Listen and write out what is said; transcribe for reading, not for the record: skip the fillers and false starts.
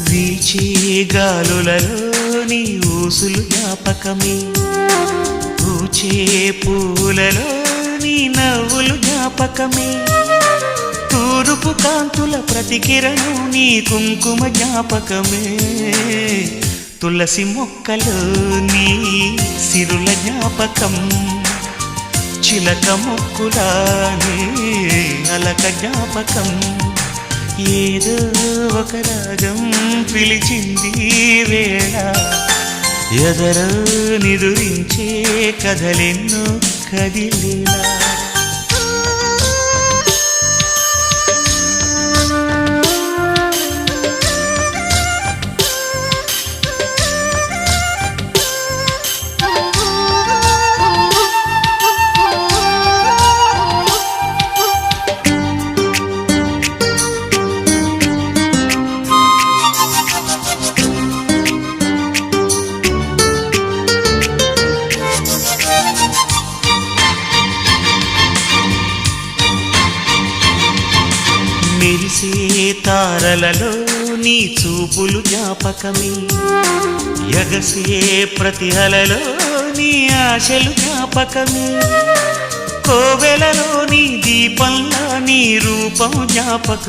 వీచే గాలులలో నీ ఊసులు జ్ఞాపకమే, పూచే పూలలో నీ నవ్వులు జ్ఞాపకమే, తూరుపు కాంతుల ప్రతికిరణం నీ కుంకుమ జ్ఞాపకమే, తులసి మొక్కలో నీ సిరుల జ్ఞాపకం, చిలక మొక్కులానే అలక జ్ఞాపకం, ఏదో ఒక రాగం పిలిచింది వేళ, ఎదరో నిదురించే కథలెన్నో కదిలేలా. మెరిసే తారలలో నీ చూపులు జ్ఞాపకమే, ఎగసే ప్రతి అలలో నీ ఆశలు జ్ఞాపకమే, కోవెలలో నీ దీపంలా నీ రూపం జ్ఞాపకం.